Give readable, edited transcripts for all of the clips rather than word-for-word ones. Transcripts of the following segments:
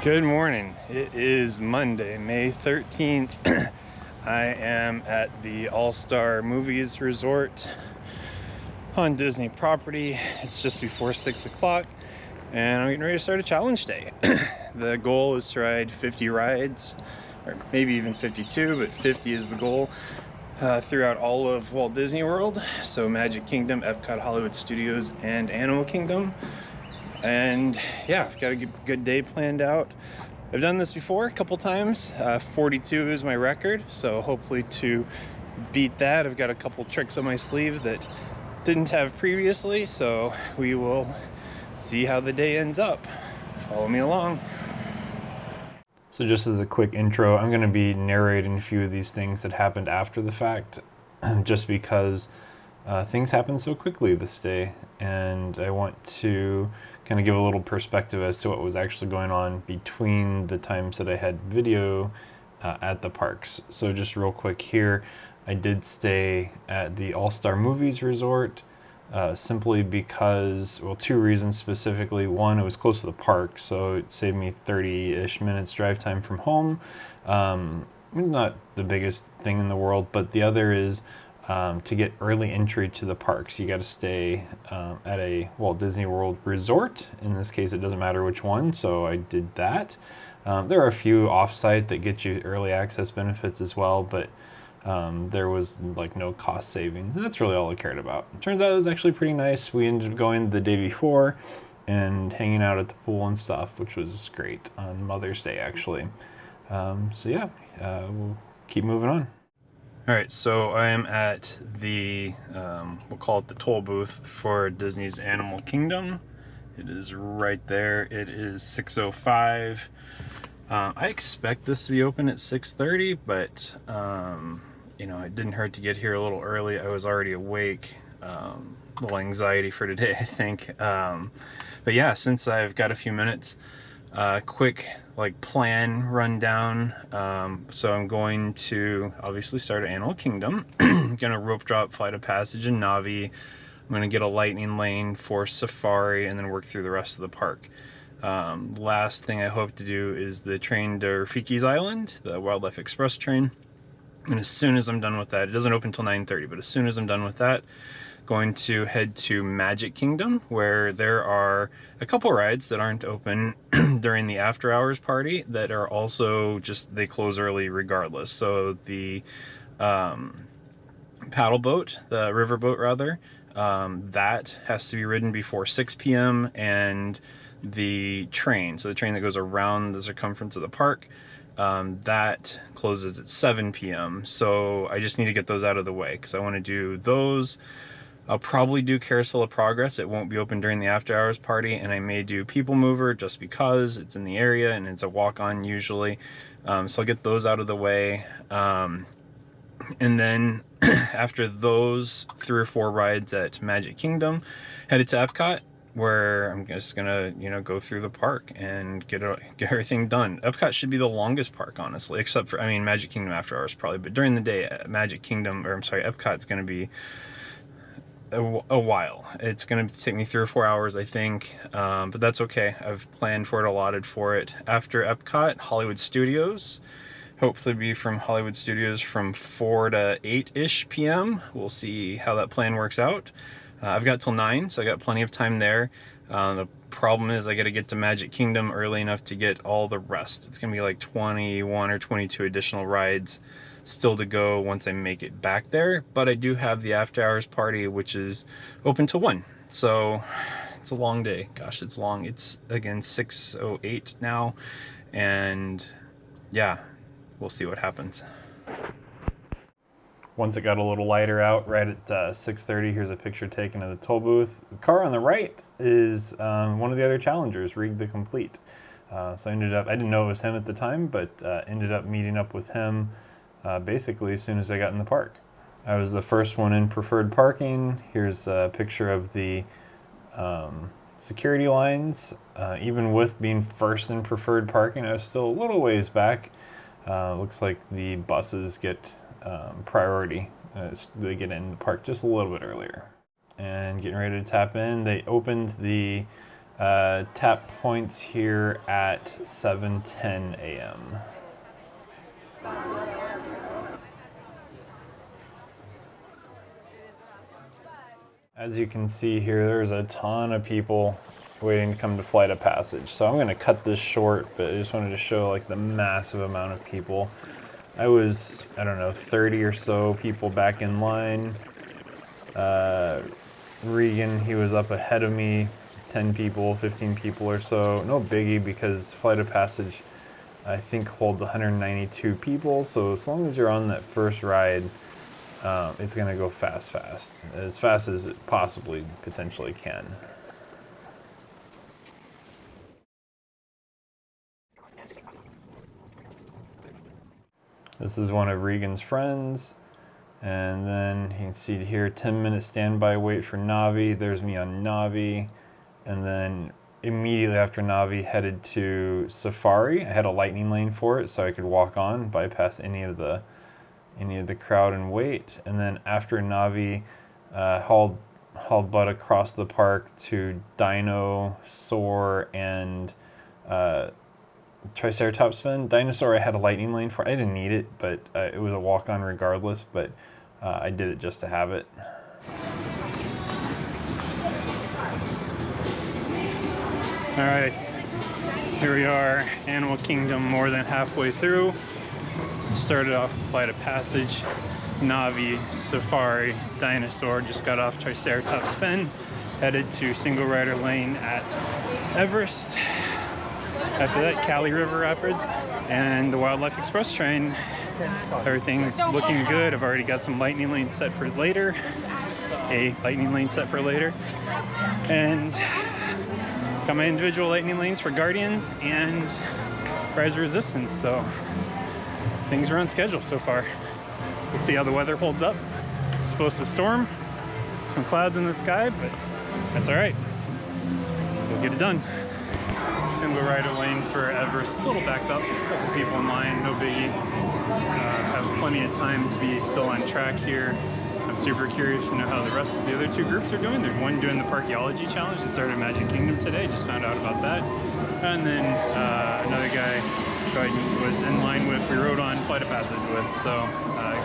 Good morning. It is Monday, May 13th. I am at the All-Star Movies Resort on Disney property. It's just before 6 o'clock and I'm getting ready to start a challenge day. The goal is to ride 50 rides, or maybe even 52, but 50 is the goal throughout all of Walt Disney World. So Magic Kingdom, Epcot, Hollywood Studios, and Animal Kingdom. And yeah, I've got a good day planned out. I've done this before a couple times. 42 is my record, so hopefully to beat that. I've got a couple tricks on my sleeve that didn't have previously, so we will see how the day ends up. Follow me along. So just as a quick intro, I'm going to be narrating a few of these things that happened after the fact, just because things happened so quickly this day, and I want to kind of give a little perspective as to what was actually going on between the times that I had video at the parks. So just real quick here, I did stay at the All-Star Movies Resort simply because, well, two reasons specifically. One, it was close to the park, so it saved me 30-ish minutes drive time from home. Not the biggest thing in the world, but the other is to get early entry to the parks, you got to stay at a Walt Disney World resort. In this case, it doesn't matter which one, so I did that. There are a few off-site that get you early access benefits as well, but there was like no cost savings, and that's really all I cared about. It turns out it was actually pretty nice. We ended up going the day before and hanging out at the pool and stuff, which was great on Mother's Day, actually. So yeah, we'll keep moving on. Alright, so I am at the, we'll call it the toll booth for Disney's Animal Kingdom. It is right there. It is 6:05. I expect this to be open at 6:30, but you know, it didn't hurt to get here a little early. I was already awake. A little anxiety for today, I think. But yeah, since I've got a few minutes, quick like plan rundown. So I'm going to obviously start at Animal Kingdom. Gonna rope drop Flight of Passage and Navi. I'm gonna get a lightning lane for Safari and then work through the rest of the park. Last thing I hope to do is the train to Rafiki's Island, the Wildlife Express train. And as soon as I'm done with that, it doesn't open until 9:30, but as soon as I'm done with that, going to head to Magic Kingdom, where there are a couple rides that aren't open during the after hours party that are also just, they close early regardless. So the paddle boat, the river boat rather, that has to be ridden before 6 p.m. and the train, so the train that goes around the circumference of the park, that closes at 7 p.m. So I just need to get those out of the way because I want to do those. I'll probably do Carousel of Progress. It won't be open during the after hours party, and I may do People Mover just because it's in the area and it's a walk-on usually. So I'll get those out of the way. And then after those 3 or 4 rides at Magic Kingdom, headed to Epcot, where I'm just gonna, you know, go through the park and get everything done. Epcot should be the longest park, honestly, except for, I mean, Magic Kingdom after hours probably, but during the day, Magic Kingdom, or I'm sorry, Epcot's gonna be a while. It's gonna take me 3 or 4 hours, I think, but that's okay. I've planned for it, allotted for it. After Epcot, Hollywood Studios. Hopefully be from Hollywood Studios from 4 to 8-ish p.m. We'll see how that plan works out. I've got till 9, so I got plenty of time there. The problem is I gotta get to Magic Kingdom early enough to get all the rest. It's gonna be like 21 or 22 additional rides still to go once I make it back there, but I do have the after hours party, which is open till 1. So it's a long day. Gosh, it's long. It's again 6:08 now, and yeah, we'll see what happens. Once it got a little lighter out, right at 6:30, here's a picture taken of the toll booth. The car on the right is one of the other challengers, Rig the Complete. So I didn't know it was him at the time, but ended up meeting up with him basically as soon as I got in the park. I was the first one in preferred parking. Here's a picture of the security lines. Even with being first in preferred parking, I was still a little ways back. Looks like the buses get priority. They get in the park just a little bit earlier. And getting ready to tap in, they opened the Tap points here at 7:10 a.m. As you can see here, there's a ton of people waiting to come to Flight of Passage. So I'm going to cut this short, but I just wanted to show like the massive amount of people. I don't know, 30 or so people back in line. Regan, he was up ahead of me, 10 people, 15 people or so. No biggie, because Flight of Passage, I think, holds 192 people. So as long as you're on that first ride, it's going to go fast as it possibly potentially can. This is one of Regan's friends, and then you can see here 10-minute standby wait for Navi. There's me on Navi, and then immediately after Navi headed to Safari. I had a lightning lane for it so I could walk on, bypass any of the crowd and wait. And then after Navi, hauled butt across the park to Dino, Soar, and Triceratops spin. Dinosaur I had a lightning lane for. I didn't need it, but it was a walk-on regardless, but I did it just to have it. All right, here we are, Animal Kingdom, more than halfway through. Started off Flight of Passage, Navi, Safari, Dinosaur, just got off Triceratops spin, headed to single rider lane at Everest. After that, Cali River Rapids and the Wildlife Express train. Everything's looking good. I've already got some lightning lanes set for later. And got my individual lightning lanes for Guardians and Rise of Resistance. So things are on schedule so far. We'll see how the weather holds up. It's supposed to storm. Some clouds in the sky, but that's all right. We'll get it done. Single rider lane for Everest, a little backed up, a couple people in line, no biggie. Have plenty of time to be still on track here. I'm super curious to know how the rest of the other two groups are doing. There's one doing the Parkeology Challenge that started at Magic Kingdom today, just found out about that. And then another guy who I was in line with, we rode on Flight of Passage with, so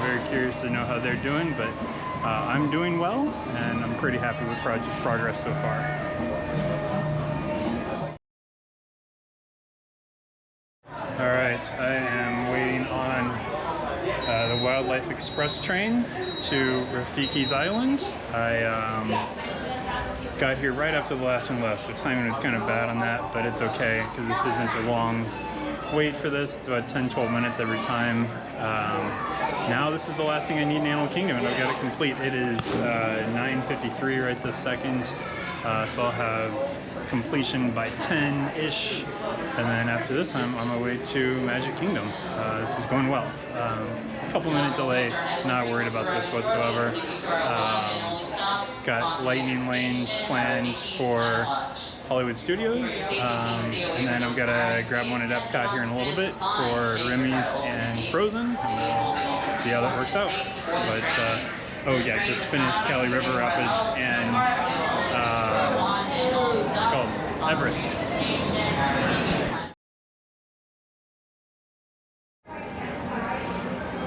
very curious to know how they're doing, but I'm doing well, and I'm pretty happy with progress so far. Alright, I am waiting on the Wildlife Express train to Rafiki's Island. I got here right after the last one left, so timing was kind of bad on that, but it's okay because this isn't a long wait for this. It's about 10-12 minutes every time. Now this is the last thing I need in Animal Kingdom, and I've got it complete. It is 9:53 right this second, so I'll have completion by 10-ish, and then after this I'm on my way to Magic Kingdom. This is going well. A couple minute delay, not worried about this whatsoever. Got lightning lanes planned for Hollywood Studios, and then I've got to grab one at Epcot here in a little bit for Remy's and Frozen, and we'll see how that works out. But oh yeah, just finished Cali River Rapids and what's it called? Everest.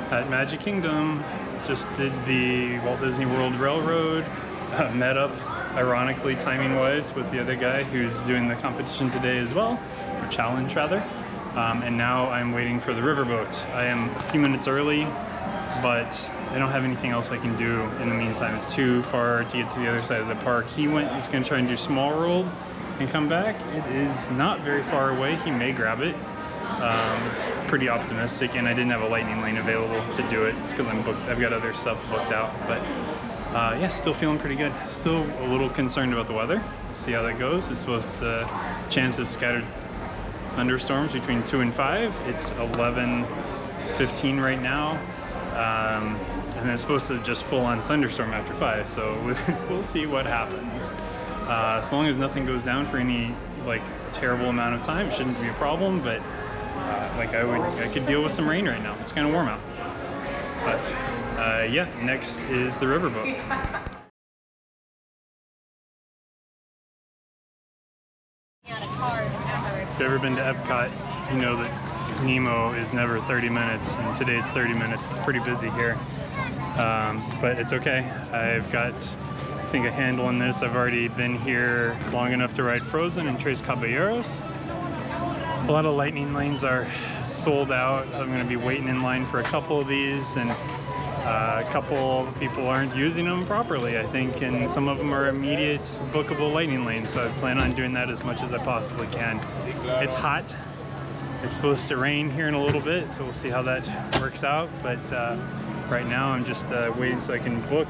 At Magic Kingdom, just did the Walt Disney World Railroad, met up, ironically timing-wise, with the other guy who's doing the competition today as well, or challenge rather, and now I'm waiting for the riverboat. I am a few minutes early, but I don't have anything else I can do in the meantime. It's too far to get to the other side of the park. He's going to try and do Small World and come back. It is not very far away. He may grab it. It's pretty optimistic, and I didn't have a lightning lane available to do it because I'm booked. I've got other stuff booked out, but yeah, still feeling pretty good. Still a little concerned about the weather. We'll see how that goes. It's supposed to chance of scattered thunderstorms between 2 and 5. It's 11:15 right now, and it's supposed to just full on thunderstorm after 5. So we'll see what happens. As long as nothing goes down for any like terrible amount of time, it shouldn't be a problem. But I could deal with some rain right now. It's kind of warm out. But yeah, next is the riverboat. ever been to Epcot, you know that Nemo is never 30 minutes, and today it's 30 minutes. It's pretty busy here, but it's okay. I've got, I think, a handle on this. I've already been here long enough to ride Frozen and Tres Caballeros. A lot of lightning lanes are sold out. I'm going to be waiting in line for a couple of these, and a couple people aren't using them properly, I think, and some of them are immediate bookable lightning lanes, so I plan on doing that as much as I possibly can. It's hot. It's supposed to rain here in a little bit, so we'll see how that works out, but right now I'm just waiting so I can book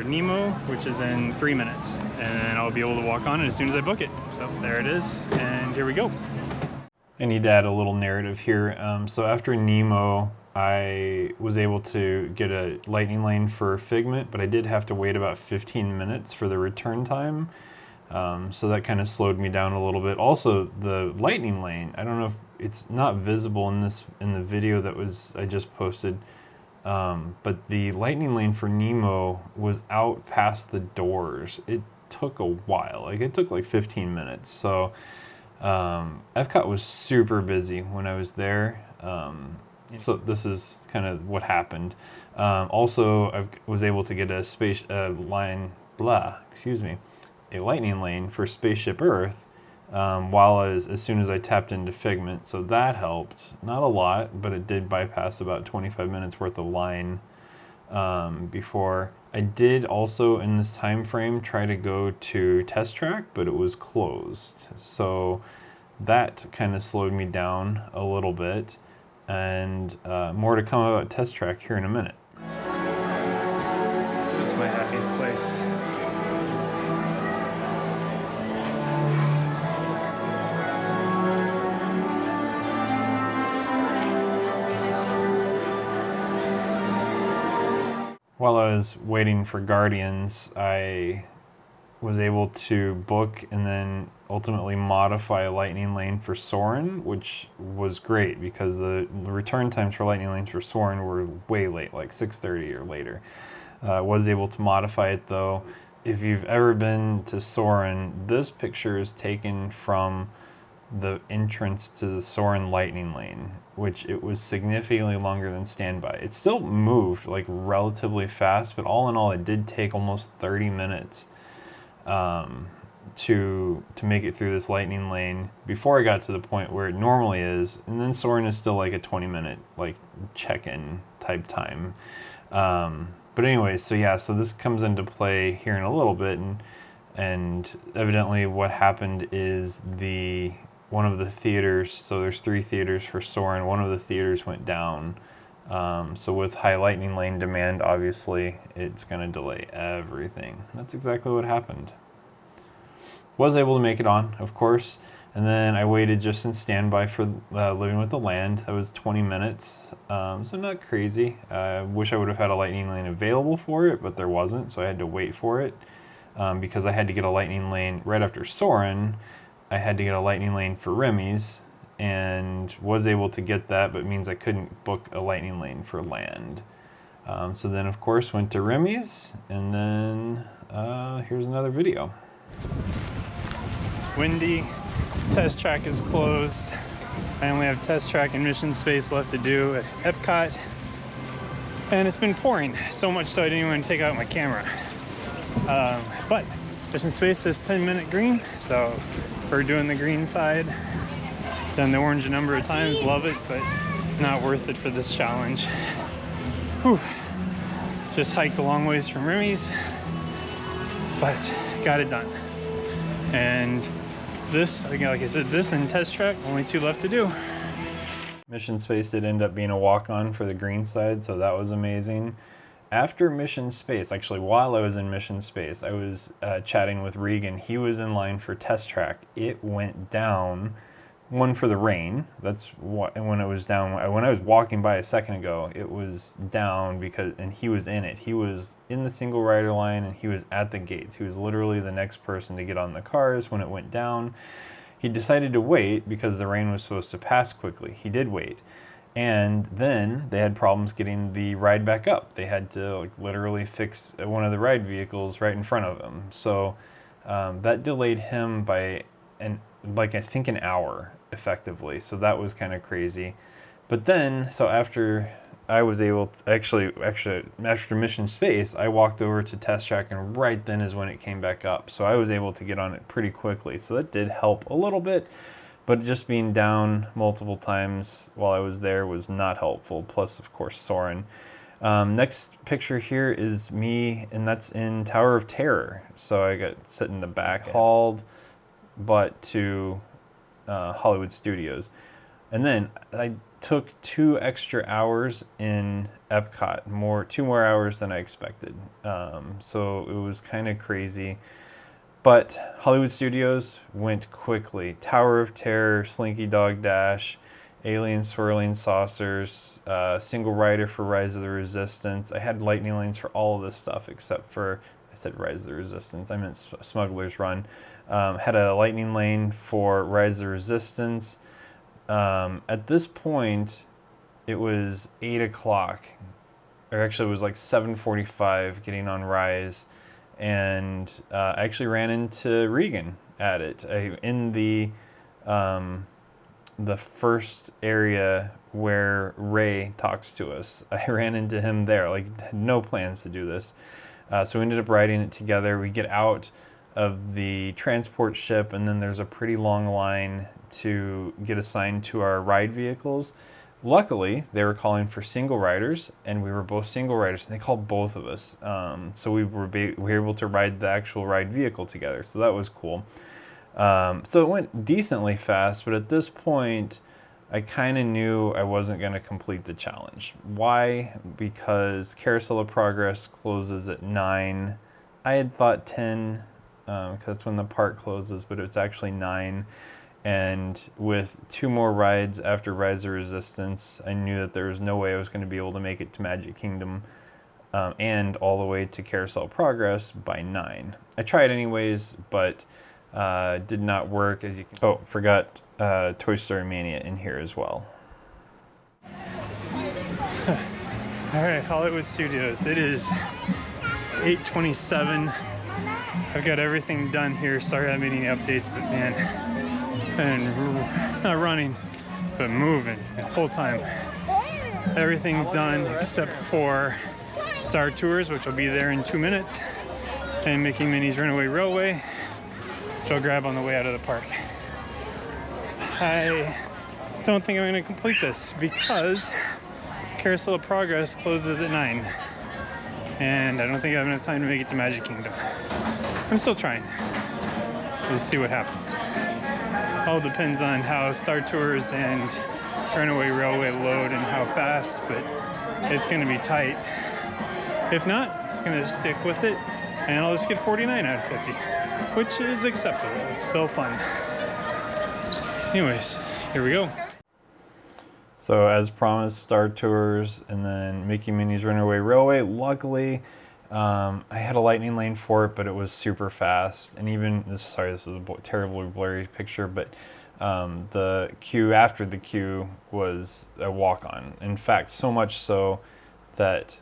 Nemo, which is in 3 minutes, and then I'll be able to walk on it as soon as I book it. So there it is, and here we go. I need to add a little narrative here. So after Nemo, I was able to get a lightning lane for Figment, but I did have to wait about 15 minutes for the return time. So that kind of slowed me down a little bit. Also, the lightning lane, I don't know if it's not visible in the video that I just posted, but the lightning lane for Nemo was out past the doors. It took a while. Like, it took like 15 minutes. So Epcot was super busy when I was there. So this is kind of what happened. Also, I was able to get a lightning lane for Spaceship Earth as soon as I tapped into Figment. So that helped. Not a lot, but it did bypass about 25 minutes worth of line before. I did also, in this time frame, try to go to Test Track, but it was closed. So that kind of slowed me down a little bit. And more to come about Test Track here in a minute. That's my happiest place. While I was waiting for Guardians, I was able to book and then ultimately modify a lightning lane for Soarin', which was great because the return times for lightning lanes for Soarin' were way late, like 6:30 or later. Was able to modify it though. If you've ever been to Soarin', this picture is taken from the entrance to the Soarin' lightning lane, which it was significantly longer than standby. It still moved like relatively fast, but all in all, it did take almost 30 minutes to make it through this lightning lane before I got to the point where it normally is, and then Soarin' is still like a 20-minute like check-in type time. But anyway, so yeah, so this comes into play here in a little bit, and evidently what happened is one of the theaters, so there's 3 theaters for Soarin', one of the theaters went down. So with high lightning lane demand, obviously, it's going to delay everything. That's exactly what happened. Was able to make it on, of course, and then I waited just in standby for Living with the Land. That was 20 minutes, so not crazy. I wish I would have had a lightning lane available for it, but there wasn't, so I had to wait for it because I had to get a lightning lane right after Soarin'. I had to get a lightning lane for Remy's, and was able to get that, but it means I couldn't book a lightning lane for Land. So then, of course, went to Remy's, and then here's another video. It's windy. Test Track is closed. I only have Test Track and Mission Space left to do at Epcot, and it's been pouring so much so I didn't even want to take out my camera. But Mission Space says 10-minute green, so we're doing the green side. Done the orange a number of times, love it, but not worth it for this challenge. Whew. Just hiked a long ways from Remy's, but got it done. And this, again, like I said, this and Test Track, only 2 left to do. Mission Space did end up being a walk-on for the green side, so that was amazing. After Mission Space, actually while I was in Mission Space, I was chatting with Regan. He was in line for Test Track. It went down, one for the rain. That's what, and when it was down, when I was walking by a second ago, it was down and he was in it. He was in the single rider line and he was at the gates. He was literally the next person to get on the cars when it went down. He decided to wait because the rain was supposed to pass quickly. He did wait. And then they had problems getting the ride back up. They had to literally fix one of the ride vehicles right in front of him. So that delayed him by like I think an hour effectively. So that was kind of crazy. But then, so after I was able to actually after Mission Space, I walked over to Test Track, and right then is when it came back up. So I was able to get on it pretty quickly. So that did help a little bit, but just being down multiple times while I was there was not helpful. Plus, of course, Soren. Next picture here is me, and that's in Tower of Terror. So I got sit in the back, hauled but to Hollywood Studios. And then I took 2 extra hours in Epcot, 2 more hours than I expected. So it was kind of crazy. But Hollywood Studios went quickly. Tower of Terror, Slinky Dog Dash, Alien Swirling Saucers, Single Rider for Rise of the Resistance. I had lightning lanes for all of this stuff except for, I said Rise of the Resistance, I meant Smuggler's Run. Had a lightning lane for Rise of the Resistance. At this point, it was 8 o'clock, or actually it was like 7:45 getting on Rise, and I actually ran into Regan at it. In the first area where Ray talks to us. I ran into him there, like had no plans to do this. So we ended up riding it together. We get out of the transport ship, and then there's a pretty long line to get assigned to our ride vehicles. Luckily, they were calling for single riders, and we were both single riders, and they called both of us. So we were able to ride the actual ride vehicle together, so that was cool. So it went decently fast, but at this point, I kind of knew I wasn't going to complete the challenge. Why? Because Carousel of Progress closes at 9. I had thought 10, because that's when the park closes, but it's actually 9. And with 2 more rides after Rise of Resistance, I knew that there was no way I was going to be able to make it to Magic Kingdom and all the way to Carousel of Progress by 9. I tried anyways, but did not work. As you can. Oh, forgot Toy Story Mania in here as well. All right, Hollywood Studios. It is 8:27. I've got everything done here. Sorry I haven't made any updates, but man, and not running, but moving the whole time. Everything's done except for Star Tours, which will be there in 2 minutes, and Mickey Minnie's Runaway Railway, which I'll grab on the way out of the park. I don't think I'm going to complete this because Carousel of Progress closes at 9, and I don't think I have enough time to make it to Magic Kingdom. I'm still trying. We'll see what happens. All depends on how Star Tours and Runaway Railway load and how fast, but it's going to be tight. If not, it's going to stick with it, and I'll just get 49 out of 50, which is acceptable. It's still fun. Anyways, here we go. So as promised, Star Tours and then Mickey Minnie's Runaway Railway. Luckily, I had a lightning lane for it, but it was super fast. And even, this is a terribly blurry picture, but the queue after the queue was a walk-on. In fact, so much so that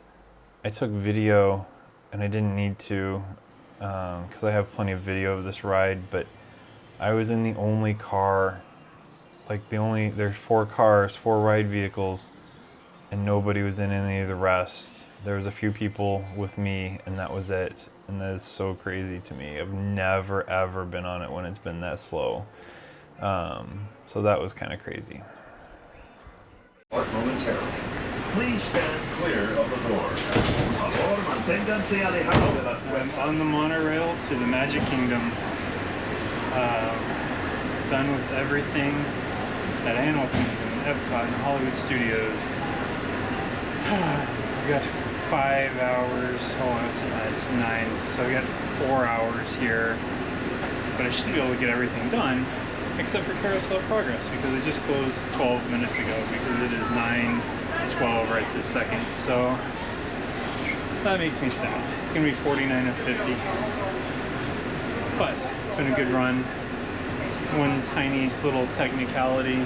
I took video, and I didn't need to because I have plenty of video of this ride, but I was in the only car, there's 4 cars, 4 ride vehicles, and nobody was in any of the rest. There was a few people with me, and that was it. And that is so crazy to me. I've never, ever been on it when it's been that slow. So that was kind of crazy. Momentarily. Please stand clear of the door. I'm on the monorail to the Magic Kingdom. Done with everything at Animal Kingdom, Epcot, and Hollywood Studios. I've got 5 hours. It's 9. So I got 4 hours here. But I should be able to get everything done, except for Carousel of Progress, because it just closed 12 minutes ago, because it is 9:12 right this second. So that makes me sad. It's going to be 49 of 50. But it's been a good run. One tiny little technicality.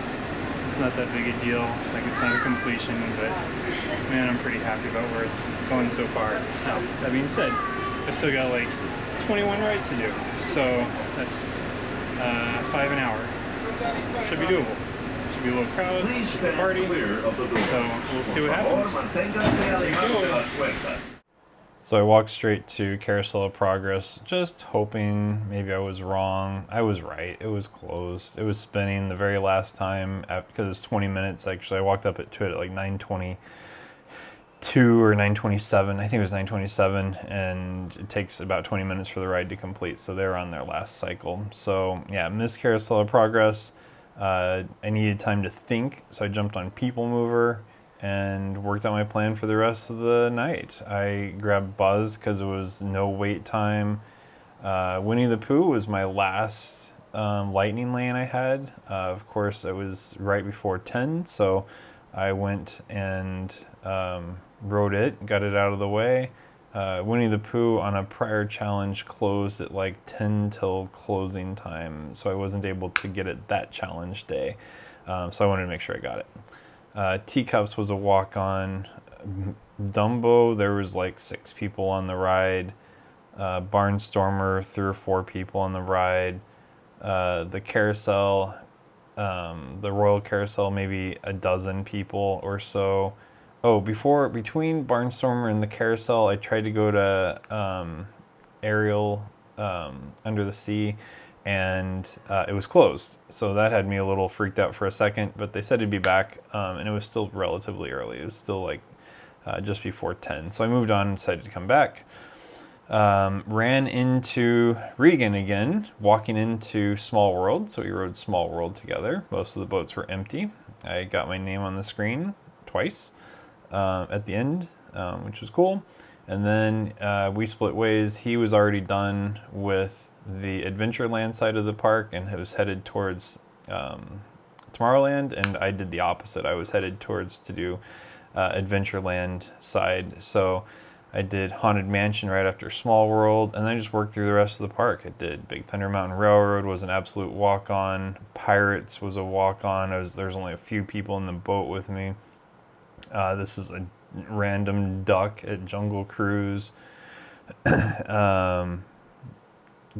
It's not that big a deal. Like, it's not a completion, but man, I'm pretty happy about where it's going so far. Now, that being said, I've still got like 21 rides to do. So that's 5 an hour. Should be doable. Should be a little crowds, Please should be a stand party. clear of the door. So we'll see what happens. There you go. So I walked straight to Carousel of Progress, just hoping maybe I was wrong. I was right. It was closed. It was spinning the very last time because it was 20 minutes. Actually, I walked up to it at like 9:22 or 9:27. I think it was 9:27, and it takes about 20 minutes for the ride to complete. So they were on their last cycle. So yeah, missed Carousel of Progress. I needed time to think, so I jumped on People Mover and worked out my plan for the rest of the night. I grabbed Buzz because it was no wait time. Winnie the Pooh was my last lightning lane I had. Of course, it was right before 10, so I went and rode it, got it out of the way. Winnie the Pooh on a prior challenge closed at like 10 till closing time, so I wasn't able to get it that challenge day. So I wanted to make sure I got it. Teacups was a walk-on. Dumbo, there was like 6 people on the ride. Barnstormer, 3 or 4 people on the ride. The carousel, the Royal Carousel, maybe a dozen people or so. Oh, between Barnstormer and the carousel, I tried to go to Ariel Under the Sea, and it was closed. So that had me a little freaked out for a second, but they said it'd be back, and it was still relatively early. It was still like just before 10. So I moved on and decided to come back. Ran into Regan again, walking into Small World. So we rode Small World together. Most of the boats were empty. I got my name on the screen twice at the end, which was cool. And then we split ways. He was already done with the Adventureland side of the park and was headed towards Tomorrowland, and I did the opposite. I was headed towards to do Adventureland side. So I did Haunted Mansion right after Small World, and then I just worked through the rest of the park. I did Big Thunder Mountain Railroad, was an absolute walk-on. Pirates was a walk-on. There's only a few people in the boat with me. This is a random duck at Jungle Cruise.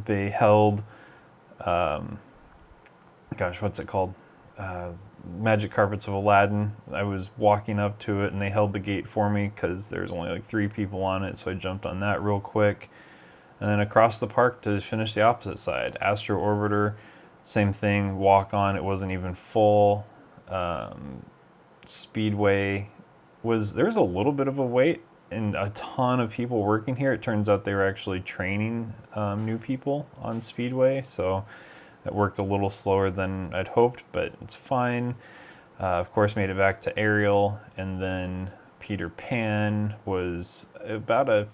They held, what's it called? Magic Carpets of Aladdin. I was walking up to it and they held the gate for me because there's only like 3 people on it, so I jumped on that real quick. And then across the park to finish the opposite side. Astro Orbiter, same thing, walk on, it wasn't even full. Speedway there's a little bit of a wait and a ton of people working here. It turns out they were actually training new people on Speedway, so that worked a little slower than I'd hoped, but it's fine. Of course, made it back to Ariel, and then Peter Pan was about a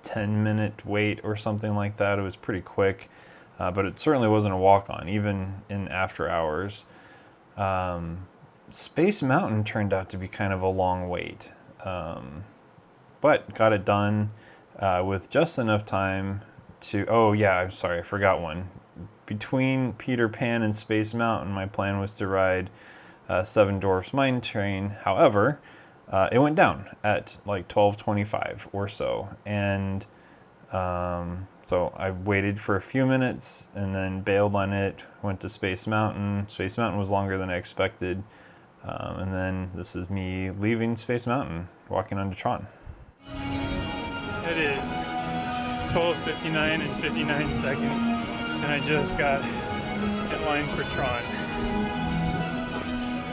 10-minute wait or something like that. It was pretty quick, but it certainly wasn't a walk-on, even in after hours. Space Mountain turned out to be kind of a long wait, but got it done with just enough time to... Oh yeah, I'm sorry, I forgot one. Between Peter Pan and Space Mountain, my plan was to ride Seven Dwarfs Mine Train. However, it went down at like 12:25 or so, and so I waited for a few minutes and then bailed on it, went to Space Mountain. Space Mountain was longer than I expected, and then this is me leaving Space Mountain, walking onto Tron. It is 12:59 and 59 seconds, and I just got in line for Tron.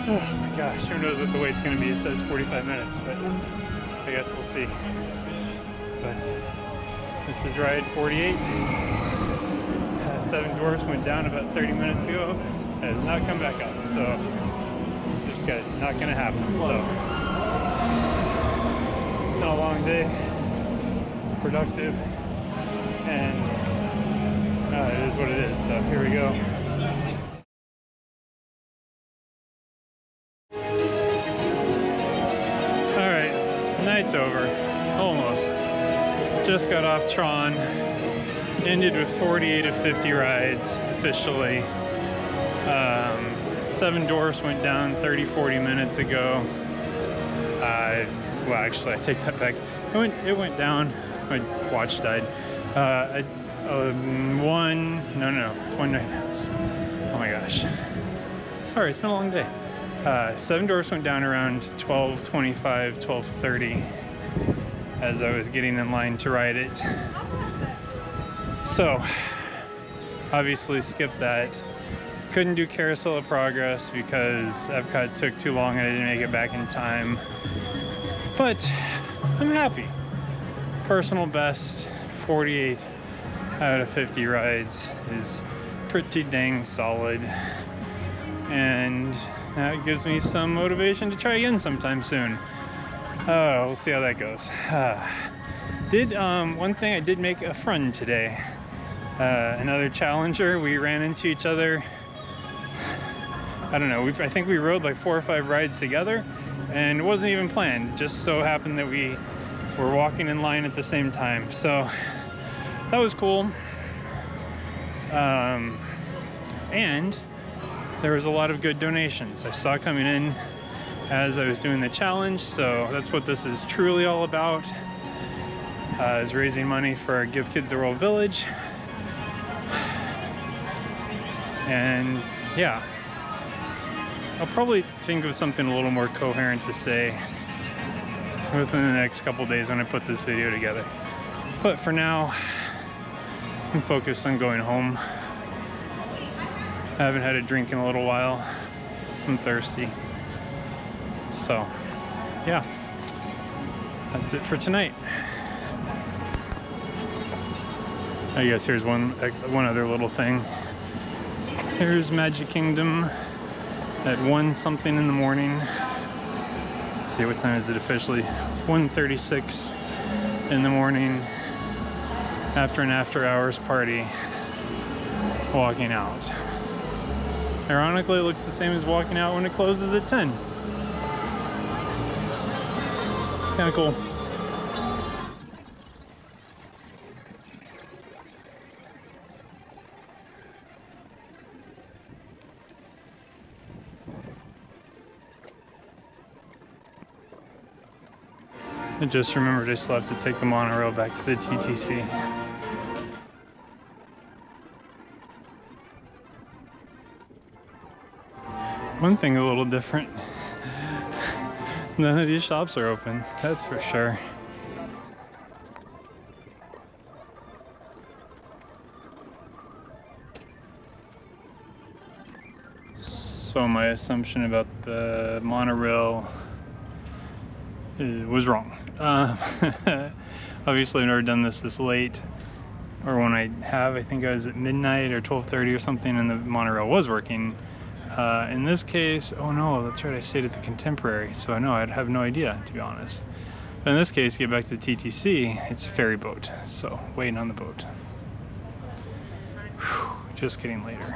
Oh my gosh, who knows what the wait's going to be. It says 45 minutes, but I guess we'll see. But this is ride 48. Seven Dwarfs went down about 30 minutes ago. It has not come back up, so just not going to happen. So it's been a long day, productive, and it is what it is. So here we go. Night's over, almost. Just got off Tron, ended with 48 of 50 rides officially. Seven Dwarfs went down 30-40 minutes ago. Well, actually, I take that back. It went down. My watch died. It's 1 oh my gosh. Sorry, it's been a long day. 7 Dwarfs went down around 12:25, 12:30 as I was getting in line to ride it. So, obviously skipped that. Couldn't do Carousel of Progress because Epcot took too long and I didn't make it back in time. But I'm happy. Personal best, 48 out of 50 rides is pretty dang solid. And that gives me some motivation to try again sometime soon. We'll see how that goes. One thing, I did make a friend today. Another challenger. We ran into each other. I don't know, I think we rode like 4 or 5 rides together, and it wasn't even planned. It just so happened that we were walking in line at the same time. So that was cool. And there was a lot of good donations I saw coming in as I was doing the challenge. So that's what this is truly all about, is raising money for Give Kids the World Village. And yeah, I'll probably think of something a little more coherent to say within the next couple days when I put this video together. But for now, I'm focused on going home. I haven't had a drink in a little while, so I'm thirsty. So, yeah, that's it for tonight. I guess here's one other little thing. Here's Magic Kingdom at 1 something in the morning. Let's see, what time is it officially? 1:36 in the morning after an after hours party, walking out. Ironically, it looks the same as walking out when it closes at 10. It's kind of cool. I just remembered I still have to take the monorail back to the TTC. One thing a little different. None of these shops are open, that's for sure. So my assumption about the monorail was wrong. Obviously I've never done this late, or when I have, I think I was at midnight or 12:30 or something, and the monorail was working. In this case, oh no, that's right, I stayed at the Contemporary, so no, I'd have no idea, to be honest. But in this case, get back to the TTC, it's ferry boat, so waiting on the boat. Whew, just getting later.